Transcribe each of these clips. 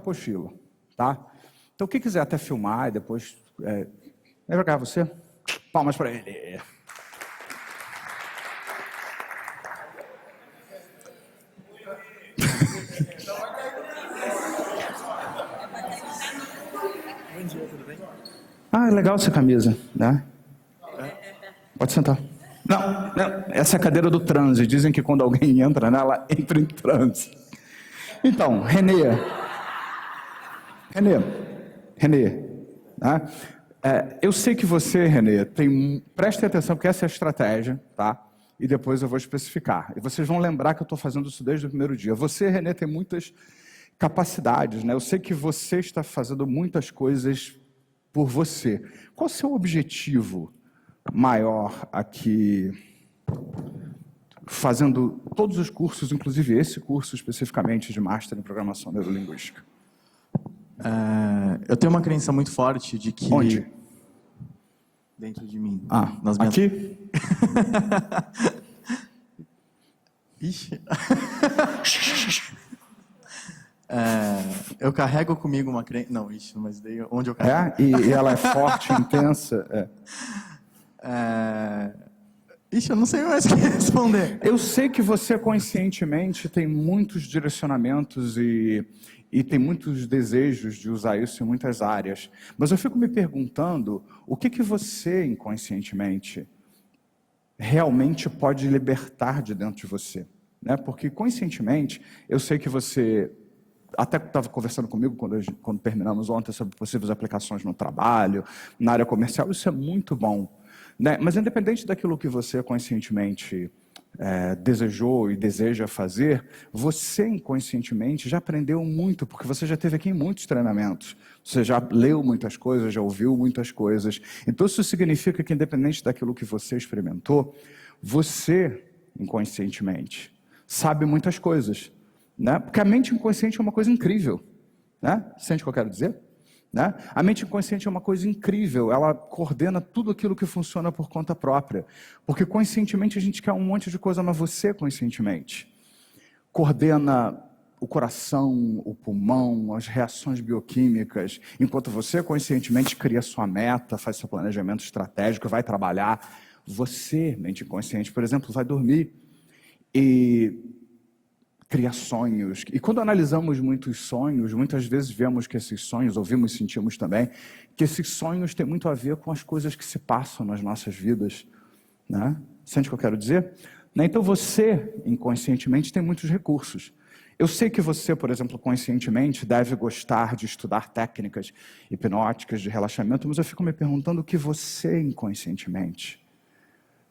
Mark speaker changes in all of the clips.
Speaker 1: apostila, tá? Então, quem quiser até filmar e depois... Vem pra cá, você. Palmas para ele.
Speaker 2: Bom dia, tudo bem?
Speaker 1: Ah, é legal essa camisa, né? Pode sentar. Não, essa é a cadeira do transe. Dizem que quando alguém entra nela, entra em transe. Então, Renê, né? Eu sei que você, Renê, preste atenção, porque essa é a estratégia, tá? E depois eu vou especificar. E vocês vão lembrar que eu estou fazendo isso desde o primeiro dia. Você, Renê, tem muitas capacidades, né? Eu sei que você está fazendo muitas coisas por você. Qual é o seu objetivo maior aqui, fazendo todos os cursos, inclusive esse curso especificamente de Master em Programação Neurolinguística?
Speaker 2: Eu tenho uma crença muito forte de que...
Speaker 1: Onde?
Speaker 2: Dentro de mim.
Speaker 1: Nas minhas... Aqui?
Speaker 2: Ixi. Eu carrego comigo uma crença... Não, ixi, mas daí onde eu carrego?
Speaker 1: E ela é forte, intensa?
Speaker 2: Ixi, eu não sei mais o que responder.
Speaker 1: Eu sei que você conscientemente tem muitos direcionamentos e tem muitos desejos de usar isso em muitas áreas. Mas eu fico me perguntando o que você inconscientemente realmente pode libertar de dentro de você, né? Porque conscientemente eu sei que você até estava conversando comigo quando terminamos ontem sobre possíveis aplicações no trabalho, na área comercial. Isso é muito bom, né? Mas independente daquilo que você conscientemente desejou e deseja fazer, você inconscientemente já aprendeu muito, porque você já teve aqui em muitos treinamentos, você já leu muitas coisas, já ouviu muitas coisas. Então isso significa que independente daquilo que você experimentou, você inconscientemente sabe muitas coisas, né? Porque a mente inconsciente é uma coisa incrível, né? Sente o que eu quero dizer? Né? A mente inconsciente é uma coisa incrível, ela coordena tudo aquilo que funciona por conta própria. Porque conscientemente a gente quer um monte de coisa, mas você conscientemente coordena o coração, o pulmão, as reações bioquímicas, enquanto você conscientemente cria sua meta, faz seu planejamento estratégico, vai trabalhar. Você, mente inconsciente, por exemplo, vai dormir e criar sonhos. E quando analisamos muitos sonhos, muitas vezes vemos que esses sonhos, ouvimos e sentimos também, que esses sonhos têm muito a ver com as coisas que se passam nas nossas vidas, né? Sente o que eu quero dizer? Então você, inconscientemente, tem muitos recursos. Eu sei que você, por exemplo, conscientemente, deve gostar de estudar técnicas hipnóticas de relaxamento, mas eu fico me perguntando o que você, inconscientemente,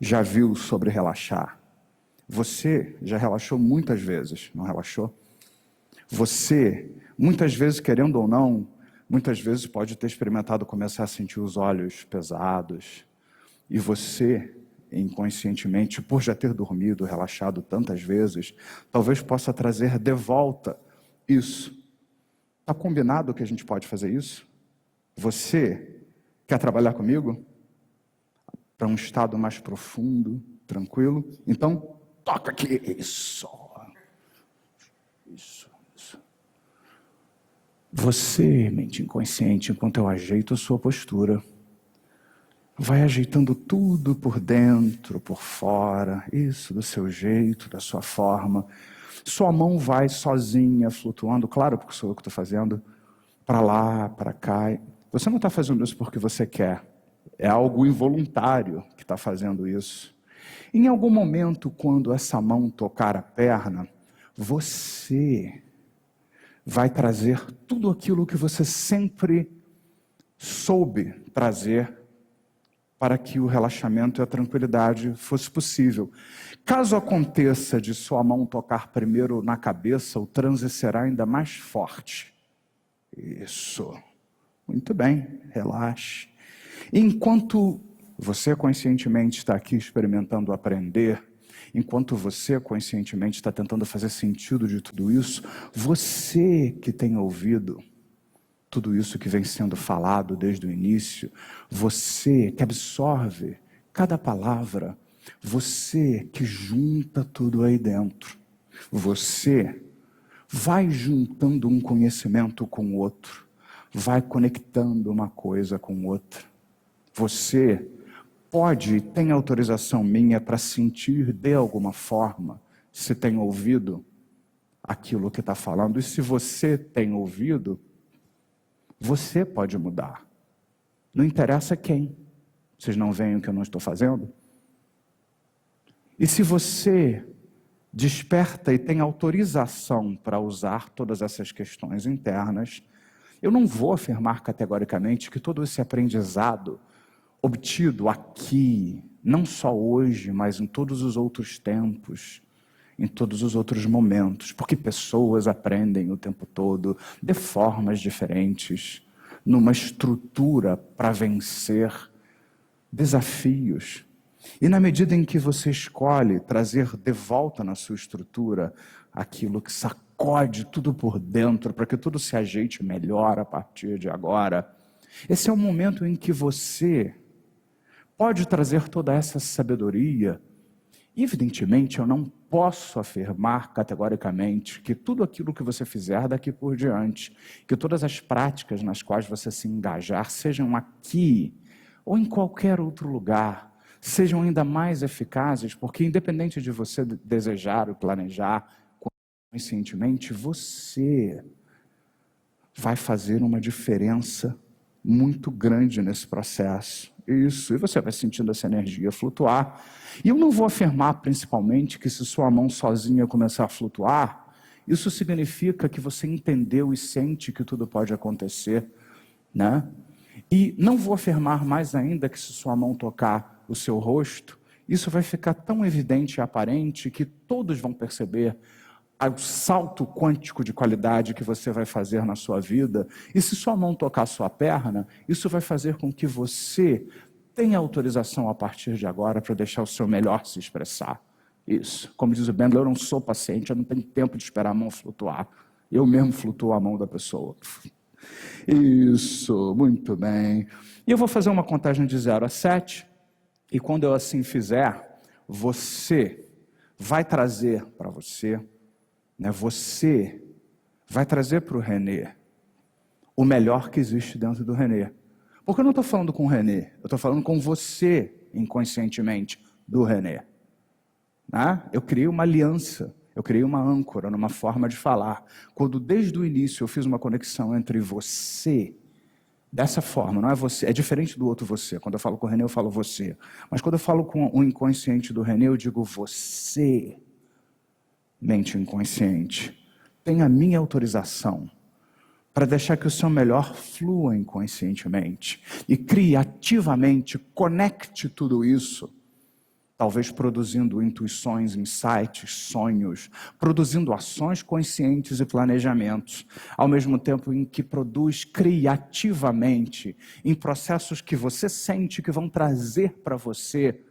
Speaker 1: já viu sobre relaxar. Você já relaxou muitas vezes, não relaxou? Você, muitas vezes, querendo ou não, muitas vezes pode ter experimentado começar a sentir os olhos pesados. E você, inconscientemente, por já ter dormido, relaxado tantas vezes, talvez possa trazer de volta isso. Está combinado que a gente pode fazer isso? Você quer trabalhar comigo? Para um estado mais profundo, tranquilo? Então, toca aqui, isso. Você, mente inconsciente, enquanto eu ajeito a sua postura, vai ajeitando tudo por dentro, por fora, isso, do seu jeito, da sua forma. Sua mão vai sozinha, flutuando, claro, porque sou eu que estou fazendo, para lá, para cá. Você não está fazendo isso porque você quer, é algo involuntário que está fazendo isso. Em algum momento, quando essa mão tocar a perna, você vai trazer tudo aquilo que você sempre soube trazer para que o relaxamento e a tranquilidade fosse possível. Caso aconteça de sua mão tocar primeiro na cabeça, o transe será ainda mais forte. Isso. Muito bem, relaxe. Enquanto você conscientemente está aqui experimentando aprender, enquanto você conscientemente está tentando fazer sentido de tudo isso, você que tem ouvido tudo isso que vem sendo falado desde o início, você que absorve cada palavra, você que junta tudo aí dentro, você vai juntando um conhecimento com o outro, vai conectando uma coisa com outra. Você pode, tem autorização minha para sentir de alguma forma, se tem ouvido aquilo que está falando. E se você tem ouvido, você pode mudar. Não interessa quem. Vocês não veem o que eu não estou fazendo? E se você desperta e tem autorização para usar todas essas questões internas, eu não vou afirmar categoricamente que todo esse aprendizado obtido aqui, não só hoje, mas em todos os outros tempos, em todos os outros momentos, porque pessoas aprendem o tempo todo de formas diferentes, numa estrutura para vencer desafios. E na medida em que você escolhe trazer de volta na sua estrutura aquilo que sacode tudo por dentro, para que tudo se ajeite melhor a partir de agora, esse é o momento em que você pode trazer toda essa sabedoria. E, evidentemente, eu não posso afirmar categoricamente que tudo aquilo que você fizer daqui por diante, que todas as práticas nas quais você se engajar, sejam aqui ou em qualquer outro lugar, sejam ainda mais eficazes, porque independente de você desejar ou planejar conscientemente, você vai fazer uma diferença muito grande nesse processo. Isso, e você vai sentindo essa energia flutuar. E eu não vou afirmar principalmente que se sua mão sozinha começar a flutuar, isso significa que você entendeu e sente que tudo pode acontecer, né? E não vou afirmar mais ainda que se sua mão tocar o seu rosto, isso vai ficar tão evidente e aparente que todos vão perceber o salto quântico de qualidade que você vai fazer na sua vida. E se sua mão tocar a sua perna, isso vai fazer com que você tenha autorização a partir de agora para deixar o seu melhor se expressar. Isso. Como diz o Bendler, eu não sou paciente, eu não tenho tempo de esperar a mão flutuar. Eu mesmo flutuo a mão da pessoa. Isso, muito bem. E eu vou fazer uma contagem de 0 a 7, e quando eu assim fizer, você vai trazer para você, né, você vai trazer para o René o melhor que existe dentro do René. Porque eu não estou falando com o René, eu estou falando com você, inconscientemente, do René. Né? Eu criei uma aliança, eu criei uma âncora numa forma de falar. Quando desde o início eu fiz uma conexão entre você, dessa forma, não é você, é diferente do outro você. Quando eu falo com o René, eu falo você. Mas quando eu falo com o inconsciente do René, eu digo você, mente inconsciente, tem a minha autorização para deixar que o seu melhor flua inconscientemente e criativamente conecte tudo isso, talvez produzindo intuições, insights, sonhos, produzindo ações conscientes e planejamentos, ao mesmo tempo em que produz criativamente em processos que você sente que vão trazer para você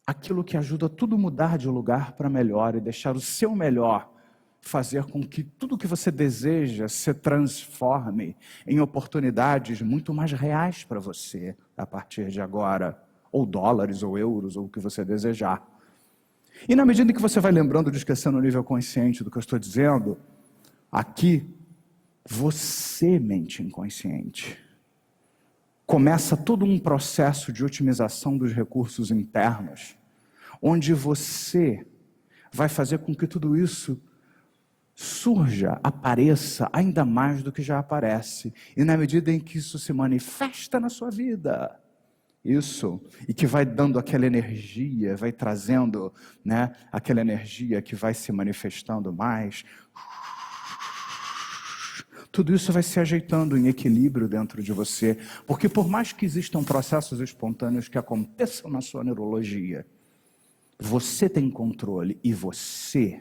Speaker 1: aquilo que ajuda tudo mudar de lugar para melhor e deixar o seu melhor fazer com que tudo que você deseja se transforme em oportunidades muito mais reais para você a partir de agora, ou dólares, ou euros, ou o que você desejar. E na medida que você vai lembrando de esquecer no nível consciente do que eu estou dizendo, aqui, você, mente inconsciente, começa todo um processo de otimização dos recursos internos, onde você vai fazer com que tudo isso surja, apareça ainda mais do que já aparece. E na medida em que isso se manifesta na sua vida, isso, e que vai dando aquela energia, vai trazendo, né, aquela energia que vai se manifestando mais, tudo isso vai se ajeitando em equilíbrio dentro de você, porque por mais que existam processos espontâneos que aconteçam na sua neurologia, você tem controle e você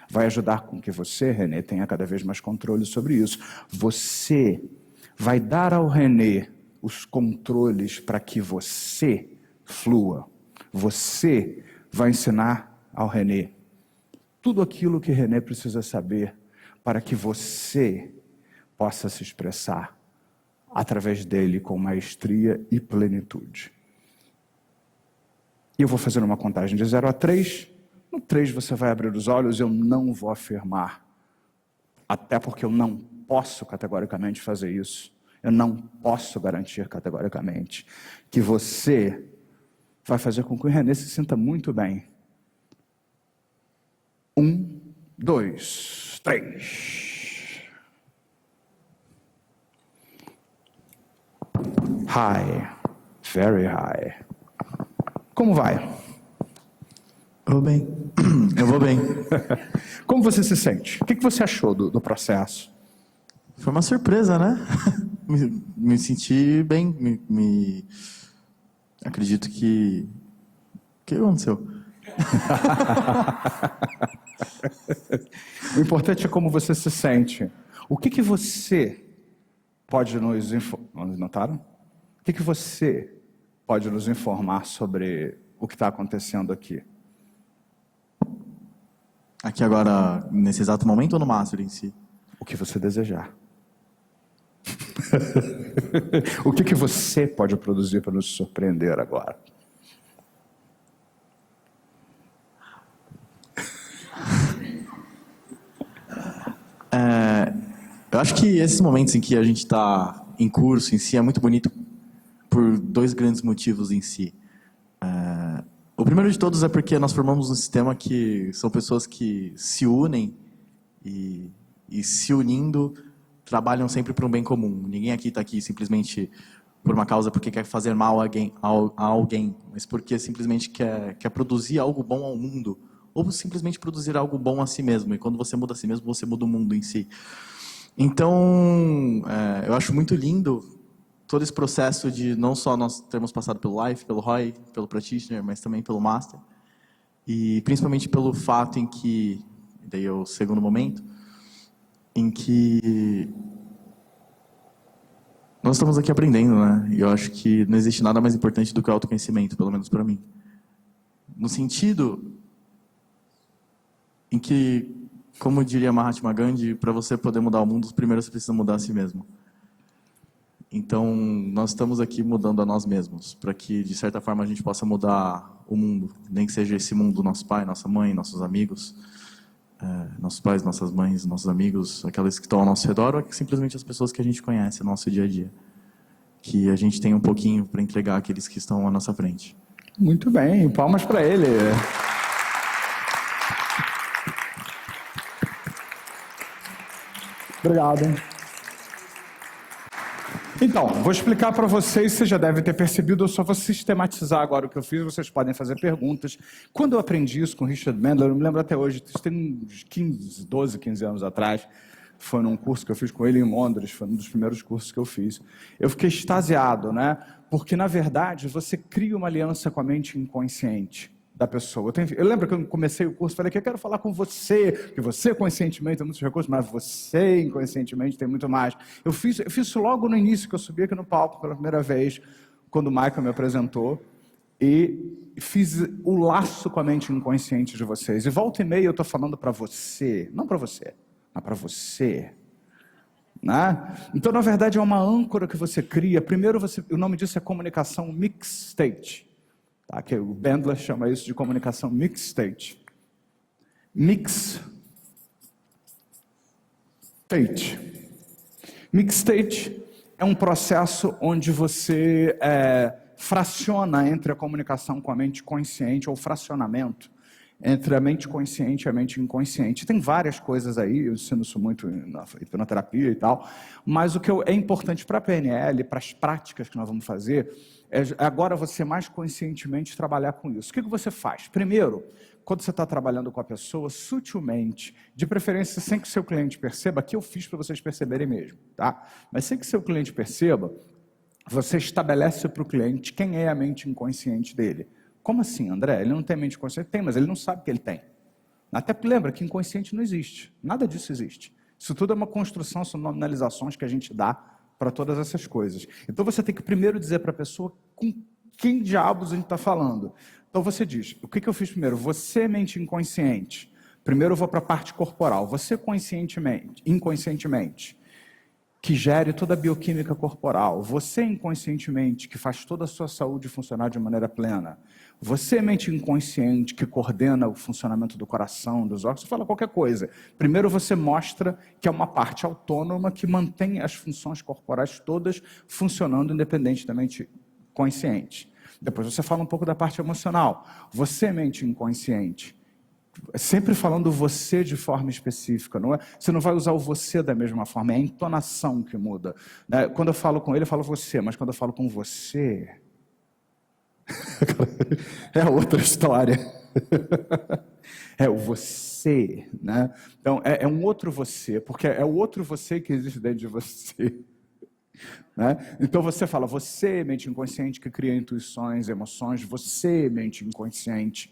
Speaker 1: vai ajudar com que você, René, tenha cada vez mais controle sobre isso. Você vai dar ao René os controles para que você flua. Você vai ensinar ao René tudo aquilo que René precisa saber para que você possa se expressar através dele com maestria e plenitude. E eu vou fazer uma contagem de 0 a 3. No 3 você vai abrir os olhos, eu não vou afirmar Até porque eu não posso categoricamente fazer isso. Eu não posso garantir categoricamente que você vai fazer com que o René se sinta muito bem. 1, 2, 3. High. Very high. Como vai?
Speaker 2: Eu vou bem. Eu vou bem.
Speaker 1: Como você se sente? O que você achou do processo?
Speaker 2: Foi uma surpresa, né? Me senti bem. Acredito que... O que aconteceu?
Speaker 1: O importante é como você se sente. O que você pode nos informar? Notaram? O que você pode nos informar sobre o que está acontecendo aqui?
Speaker 2: Aqui agora, nesse exato momento ou no Master em si?
Speaker 1: O que você desejar. O que você pode produzir para nos surpreender agora?
Speaker 2: Eu acho que esses momentos em que a gente está em curso em si é muito bonito por dois grandes motivos em si. O primeiro de todos é porque nós formamos um sistema que são pessoas que se unem e se unindo trabalham sempre para um bem comum. Ninguém aqui está aqui simplesmente por uma causa porque quer fazer mal a alguém, mas porque simplesmente quer produzir algo bom ao mundo, ou simplesmente produzir algo bom a si mesmo. E quando você muda a si mesmo, você muda o mundo em si. Então, eu acho muito lindo todo esse processo de não só nós termos passado pelo Life, pelo Roy, pelo Practitioner, mas também pelo Master. E principalmente pelo fato em que, daí é o segundo momento, em que nós estamos aqui aprendendo, né? E eu acho que não existe nada mais importante do que o autoconhecimento, pelo menos para mim. No sentido em que, como diria Mahatma Gandhi, para você poder mudar o mundo, primeiro você precisa mudar a si mesmo. Então, nós estamos aqui mudando a nós mesmos, para que, de certa forma, a gente possa mudar o mundo. Nem que seja esse mundo, nosso pai, nossa mãe, nossos amigos, nossos pais, nossas mães, nossos amigos, aquelas que estão ao nosso redor, ou simplesmente as pessoas que a gente conhece no nosso dia a dia. Que a gente tem um pouquinho para entregar àqueles que estão à nossa frente.
Speaker 1: Muito bem, palmas para ele. Obrigado. Então, vou explicar para vocês, vocês já devem ter percebido, eu só vou sistematizar agora o que eu fiz, vocês podem fazer perguntas. Quando eu aprendi isso com o Richard Bandler, eu me lembro até hoje, isso tem uns 12, 15 anos atrás, foi num curso que eu fiz com ele em Londres, foi um dos primeiros cursos que eu fiz. Eu fiquei extasiado, né? Porque, na verdade, você cria uma aliança com a mente inconsciente da pessoa. Eu lembro que eu comecei o curso, falei que eu quero falar com você, que você conscientemente tem muitos recursos, mas você inconscientemente tem muito mais. Eu fiz isso logo no início, que eu subi aqui no palco pela primeira vez, quando o Michael me apresentou, e fiz o laço com a mente inconsciente de vocês. E volta e meia eu estou falando para você, não para você, mas para você. Né? Então, na verdade, é uma âncora que você cria. Primeiro, o nome disso é comunicação mixed state. Tá, que o Bandler chama isso de comunicação mixed state. Mixed state é um processo onde você fraciona entre a comunicação com a mente consciente, ou fracionamento entre a mente consciente e a mente inconsciente. Tem várias coisas aí, eu ensino isso muito na hipnoterapia e tal, mas o que é importante para a PNL, para as práticas que nós vamos fazer, é agora você mais conscientemente trabalhar com isso. O que você faz? Primeiro, quando você está trabalhando com a pessoa, sutilmente, de preferência sem que o seu cliente perceba, aqui eu fiz para vocês perceberem mesmo, tá? Mas sem que o seu cliente perceba, você estabelece para o cliente quem é a mente inconsciente dele. Como assim, André? Ele não tem mente consciente? Tem, mas ele não sabe que ele tem. Até lembra que inconsciente não existe. Nada disso existe. Isso tudo é uma construção, são nominalizações que a gente dá para todas essas coisas. Então você tem que primeiro dizer para a pessoa com quem diabos a gente está falando. Então você diz, o que eu fiz primeiro? Você, mente inconsciente. Primeiro eu vou para a parte corporal. Você inconscientemente. que gere toda a bioquímica corporal. Você inconscientemente, que faz toda a sua saúde funcionar de maneira plena. Você, mente inconsciente, que coordena o funcionamento do coração, dos órgãos, você fala qualquer coisa. Primeiro você mostra que é uma parte autônoma que mantém as funções corporais todas funcionando independentemente consciente. Depois você fala um pouco da parte emocional. Você, mente inconsciente, sempre falando você de forma específica, não é? Você não vai usar o você da mesma forma, é a entonação que muda, né? Quando eu falo com ele, eu falo você, mas quando eu falo com você, é outra história. É o você, né? Então, é um outro você, porque é o outro você que existe dentro de você. Né? Então você fala, você, mente inconsciente, que cria intuições, emoções, você, mente inconsciente,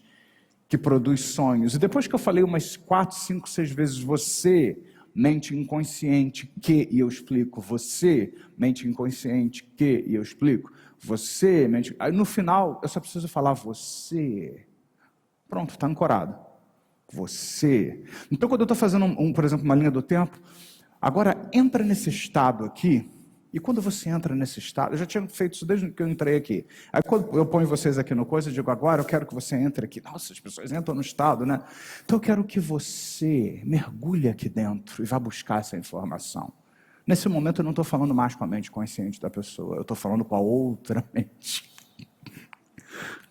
Speaker 1: que produz sonhos. E depois que eu falei umas 4, 5, 6 vezes você, mente inconsciente, que, e eu explico, você, mente inconsciente, que, e eu explico, você, mente... Aí no final, eu só preciso falar você. Pronto, está ancorado. Você. Então quando eu estou fazendo, por exemplo, uma linha do tempo, agora entra nesse estado aqui. E quando você entra nesse estado, eu já tinha feito isso desde que eu entrei aqui. Aí quando eu ponho vocês aqui no coisa, eu digo, agora eu quero que você entre aqui. Nossa, as pessoas entram no estado, né? Então eu quero que você mergulhe aqui dentro e vá buscar essa informação. Nesse momento eu não estou falando mais com a mente consciente da pessoa, eu estou falando com a outra mente.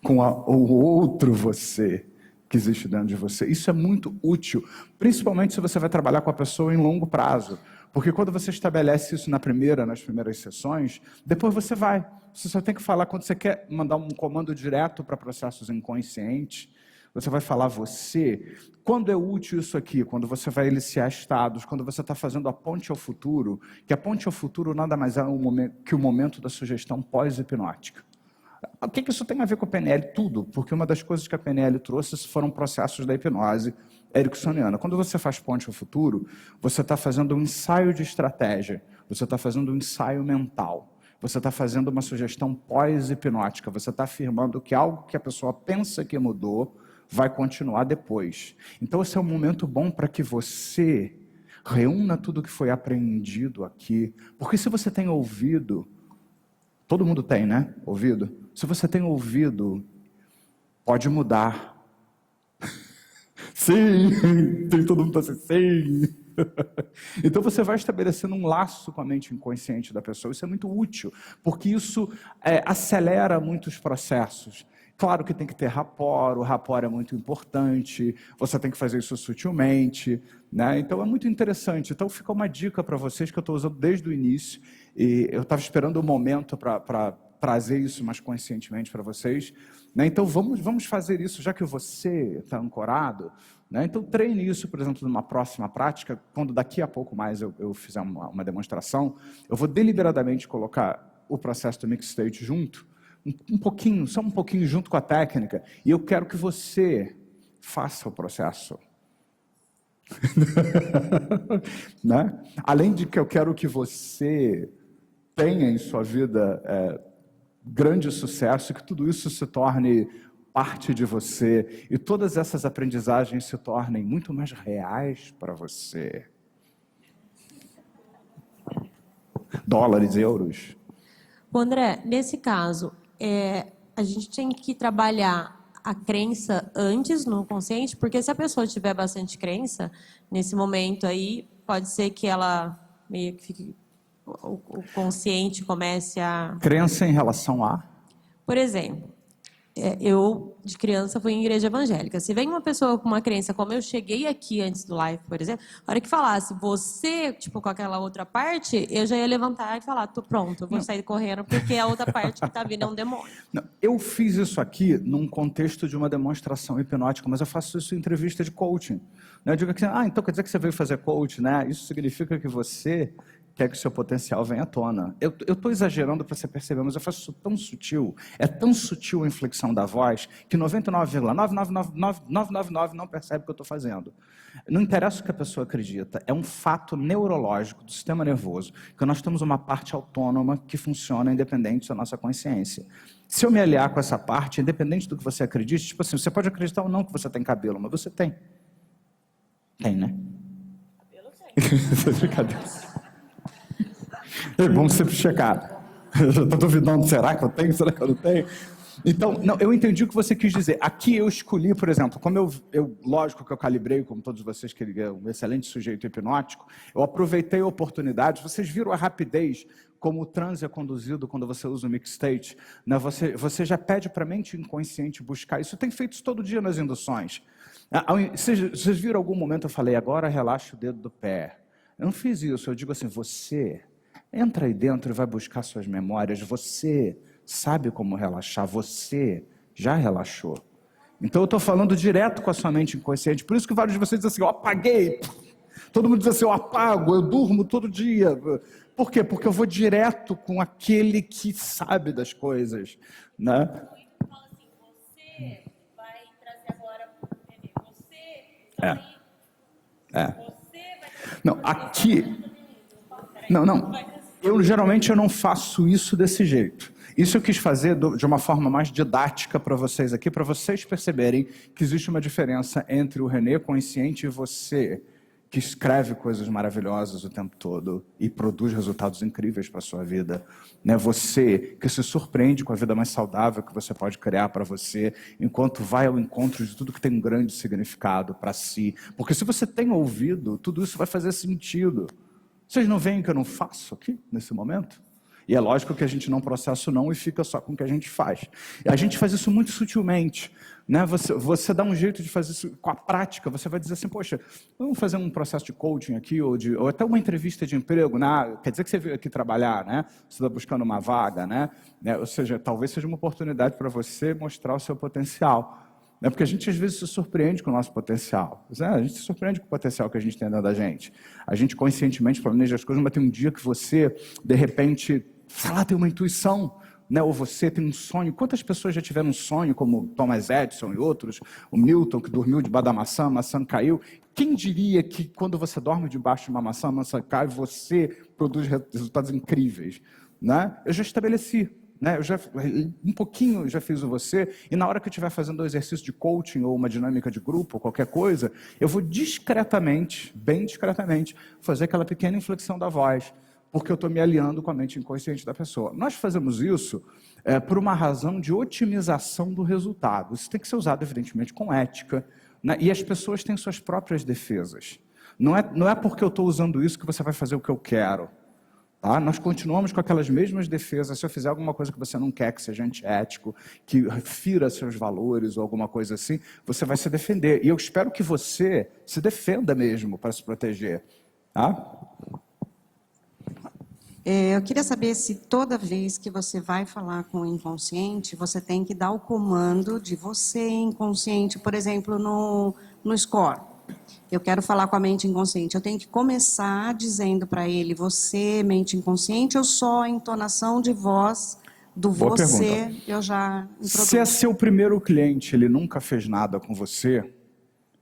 Speaker 1: Com o outro você que existe dentro de você. Isso é muito útil, principalmente se você vai trabalhar com a pessoa em longo prazo. Porque quando você estabelece isso nas primeiras sessões, depois você vai. Você só tem que falar quando você quer mandar um comando direto para processos inconscientes. Você vai falar você. Quando é útil isso aqui? Quando você vai iniciar estados, quando você está fazendo a ponte ao futuro, que a ponte ao futuro nada mais é que o momento da sugestão pós-hipnótica. O que isso tem a ver com a PNL? Tudo, porque uma das coisas que a PNL trouxe foram processos da hipnose ericksoniana. Quando você faz ponte ao futuro, você está fazendo um ensaio de estratégia, você está fazendo um ensaio mental, você está fazendo uma sugestão pós-hipnótica, você está afirmando que algo que a pessoa pensa que mudou vai continuar depois. Então esse é um momento bom para que você reúna tudo que foi aprendido aqui, porque se você tem ouvido, todo mundo tem, né? Ouvido? Se você tem ouvido, pode mudar. Sim, tem todo mundo assim, sim. Então você vai estabelecendo um laço com a mente inconsciente da pessoa. Isso é muito útil, porque isso acelera muitos processos. Claro que tem que ter rapport, o rapport é muito importante, você tem que fazer isso sutilmente, né? Então é muito interessante. Então fica uma dica para vocês que eu estou usando desde o início, e eu estava esperando o momento para trazer isso mais conscientemente para vocês, né? Então vamos fazer isso, já que você está ancorado, né? Então treine isso, por exemplo, numa próxima prática, quando daqui a pouco mais eu fizer uma demonstração, eu vou deliberadamente colocar o processo do Mixed State junto, um pouquinho, só um pouquinho junto com a técnica, e eu quero que você faça o processo. Né? Além de que eu quero que você tenha em sua vida grande sucesso, que tudo isso se torne parte de você, e todas essas aprendizagens se tornem muito mais reais para você. Dólares, euros.
Speaker 3: André, nesse caso, a gente tem que trabalhar a crença antes no consciente, porque se a pessoa tiver bastante crença, nesse momento aí, pode ser que ela meio que fique, o consciente comece a...
Speaker 1: Crença em relação a?
Speaker 3: Por exemplo, eu, de criança, fui em igreja evangélica. Se vem uma pessoa com uma crença, como eu cheguei aqui antes do live, por exemplo, a hora que falasse você, tipo, com aquela outra parte, eu já ia levantar e falar, tô pronto, eu vou sair correndo, porque a outra parte que tá vindo é um demônio.
Speaker 1: Não, eu fiz isso aqui num contexto de uma demonstração hipnótica, mas eu faço isso em entrevista de coaching. Né? Eu digo assim, então quer dizer que você veio fazer coaching, né? Isso significa que você quer que o seu potencial venha à tona. Eu estou exagerando para você perceber, mas eu faço isso tão sutil, é tão sutil a inflexão da voz, que 99,99999 não percebe o que eu estou fazendo. Não interessa o que a pessoa acredita, é um fato neurológico do sistema nervoso, que nós temos uma parte autônoma que funciona independente da nossa consciência. Se eu me aliar com essa parte, independente do que você acredite, tipo assim, você pode acreditar ou não que você tem cabelo, mas você tem. Tem, né?
Speaker 3: Cabelo tem.
Speaker 1: Brincadeira. Vamos sempre checar. Eu estou duvidando, será que eu tenho, será que eu não tenho? Então, não, eu entendi o que você quis dizer. Aqui eu escolhi, por exemplo, como lógico que eu calibrei, como todos vocês, que ele é um excelente sujeito hipnótico, eu aproveitei a oportunidade, vocês viram a rapidez como o transe é conduzido quando você usa o mixstate, né? Você já pede para a mente inconsciente buscar, isso tem feito isso todo dia nas induções. Vocês viram algum momento eu falei, agora relaxa o dedo do pé. Eu não fiz isso, eu digo assim, você entra aí dentro e vai buscar suas memórias, você sabe como relaxar, você já relaxou. Então eu estou falando direto com a sua mente inconsciente, por isso que vários de vocês dizem assim, eu apaguei. Todo mundo diz assim, eu apago, eu durmo todo dia. Por quê? Porque eu vou direto com aquele que sabe das coisas, né?
Speaker 3: Fala assim, você vai trazer agora para o Renê. Você vai... Você vai...
Speaker 1: Não, aqui... Não. Geralmente eu não faço isso desse jeito. Isso eu quis fazer de uma forma mais didática para vocês aqui, para vocês perceberem que existe uma diferença entre o Renê consciente e você, que escreve coisas maravilhosas o tempo todo e produz resultados incríveis para a sua vida. Né? Você que se surpreende com a vida mais saudável que você pode criar para você, enquanto vai ao encontro de tudo que tem um grande significado para si. Porque se você tem ouvido, tudo isso vai fazer sentido. Vocês não veem que eu não faço aqui, nesse momento? E é lógico que a gente não processa não e fica só com o que a gente faz. E a gente faz isso muito sutilmente. Né? Você dá um jeito de fazer isso com a prática. Você vai dizer assim, poxa, vamos fazer um processo de coaching aqui, ou até uma entrevista de emprego. Né? Quer dizer que você veio aqui trabalhar, né? Você está buscando uma vaga. Né? Ou seja, talvez seja uma oportunidade para você mostrar o seu potencial. Né? Porque a gente às vezes se surpreende com o nosso potencial. A gente se surpreende com o potencial que a gente tem dentro da gente. A gente conscientemente planeja as coisas, mas tem um dia que você, de repente, sei lá, tem uma intuição, né? Ou você tem um sonho. Quantas pessoas já tiveram um sonho, como Thomas Edison e outros, o Milton, que dormiu debaixo da maçã, a maçã caiu. Quem diria que quando você dorme debaixo de uma maçã, a maçã cai, você produz resultados incríveis? Né? Eu já estabeleci. Né? Um pouquinho já fiz o você, e na hora que eu estiver fazendo um exercício de coaching ou uma dinâmica de grupo, ou qualquer coisa, eu vou discretamente, bem discretamente, fazer aquela pequena inflexão da voz, porque eu estou me aliando com a mente inconsciente da pessoa. Nós fazemos isso por uma razão de otimização do resultado. Isso tem que ser usado, evidentemente, com ética, né? E as pessoas têm suas próprias defesas. Não é porque eu estou usando isso que você vai fazer o que eu quero. Tá? Nós continuamos com aquelas mesmas defesas. Se eu fizer alguma coisa que você não quer, que seja antiético, que fira seus valores ou alguma coisa assim, você vai se defender. E eu espero que você se defenda mesmo para se proteger. Tá?
Speaker 4: Eu queria saber se toda vez que você vai falar com o inconsciente, você tem que dar o comando de você inconsciente, por exemplo, no score. Eu quero falar com a mente inconsciente. Eu tenho que começar dizendo para ele, você, mente inconsciente, ou só a entonação de voz do
Speaker 1: Boa
Speaker 4: você,
Speaker 1: pergunta.
Speaker 4: eu já introduzo.
Speaker 1: Se é seu primeiro cliente, ele nunca fez nada com você,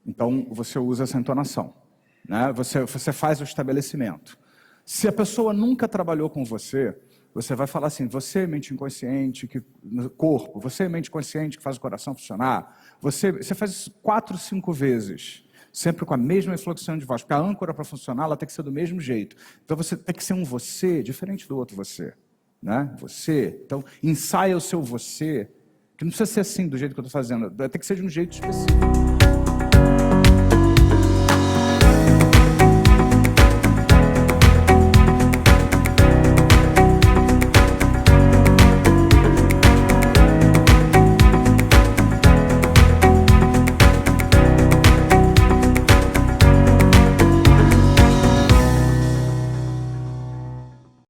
Speaker 1: então você usa essa entonação. Né? Você faz o estabelecimento. Se a pessoa nunca trabalhou com você, você vai falar assim, você, mente inconsciente, no corpo, você, mente consciente, que faz o coração funcionar. Você faz isso 4, 5 vezes. Sempre com a mesma inflexão de voz, porque a âncora para funcionar, ela tem que ser do mesmo jeito. Então você tem que ser um você diferente do outro você, né? Você. Então ensaia o seu você, que não precisa ser assim do jeito que eu estou fazendo, tem que ser de um jeito específico.